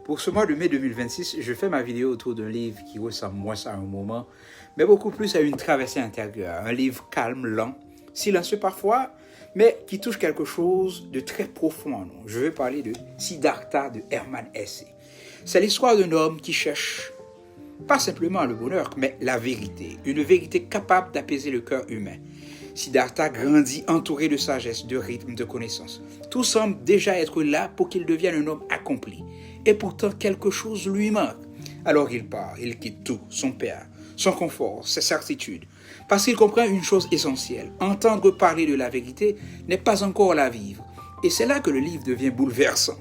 Pour ce mois de mai 2026, je fais ma vidéo autour d'un livre qui ressemble moins à un moment, mais beaucoup plus à une traversée intérieure. Un livre calme, lent, silencieux parfois, mais qui touche quelque chose de très profond en nous. Je vais parler de Siddhartha de Hermann Hesse. C'est l'histoire d'un homme qui cherche pas simplement le bonheur, mais la vérité. Une vérité capable d'apaiser le cœur humain. Siddhartha grandit entouré de sagesse, de rythme, de connaissance. Tout semble déjà être là pour qu'il devienne un homme accompli. Et pourtant, quelque chose lui manque. Alors il part, il quitte tout, son père, son confort, ses certitudes. Parce qu'il comprend une chose essentielle. Entendre parler de la vérité n'est pas encore la vivre. Et c'est là que le livre devient bouleversant.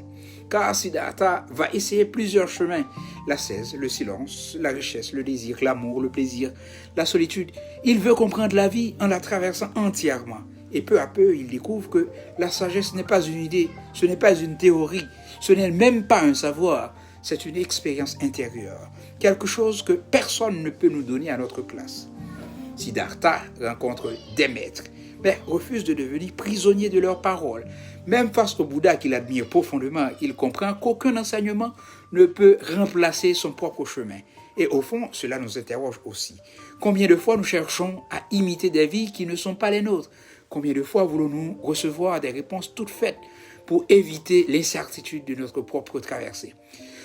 Car Siddhartha va essayer plusieurs chemins. L'ascèse, le silence, la richesse, le désir, l'amour, le plaisir, la solitude. Il veut comprendre la vie en la traversant entièrement. Et peu à peu, il découvre que la sagesse n'est pas une idée, ce n'est pas une théorie, ce n'est même pas un savoir, c'est une expérience intérieure. Quelque chose que personne ne peut nous donner à notre place. Siddhartha rencontre des maîtres, mais refuse de devenir prisonnier de leurs paroles. Même face au Bouddha qu'il admire profondément, il comprend qu'aucun enseignement ne peut remplacer son propre chemin. Et au fond, cela nous interroge aussi. Combien de fois nous cherchons à imiter des vies qui ne sont pas les nôtres? Combien de fois voulons-nous recevoir des réponses toutes faites pour éviter l'incertitude de notre propre traversée?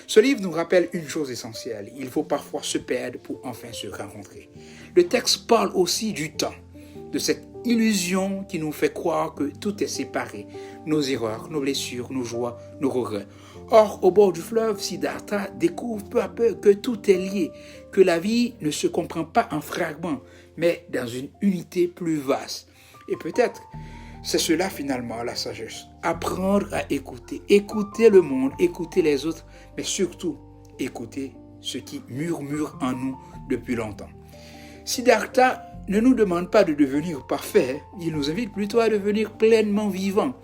Ce livre nous rappelle une chose essentielle. Il faut parfois se perdre pour enfin se rencontrer. Le texte parle aussi du temps, de cette illusion qui nous fait croire que tout est séparé, nos erreurs, nos blessures, nos joies, nos regrets. Or, au bord du fleuve, Siddhartha découvre peu à peu que tout est lié, que la vie ne se comprend pas en fragments, mais dans une unité plus vaste. Et peut-être, c'est cela finalement la sagesse. Apprendre à écouter, écouter le monde, écouter les autres, mais surtout écouter ce qui murmure en nous depuis longtemps. Siddhartha ne nous demande pas de devenir parfait, il nous invite plutôt à devenir pleinement vivants.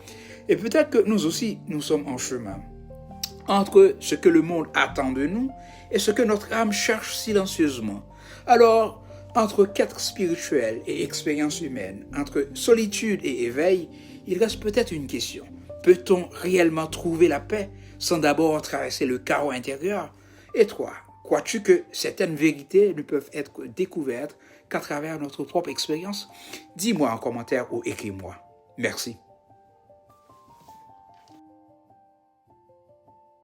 Et peut-être que nous aussi, nous sommes en chemin entre ce que le monde attend de nous et ce que notre âme cherche silencieusement. Alors, entre quête spirituelle et expérience humaine, entre solitude et éveil, il reste peut-être une question. Peut-on réellement trouver la paix sans d'abord traverser le chaos intérieur? Et toi, crois-tu que certaines vérités ne peuvent être découvertes qu'à travers notre propre expérience? Dis-moi en commentaire ou écris-moi. Merci.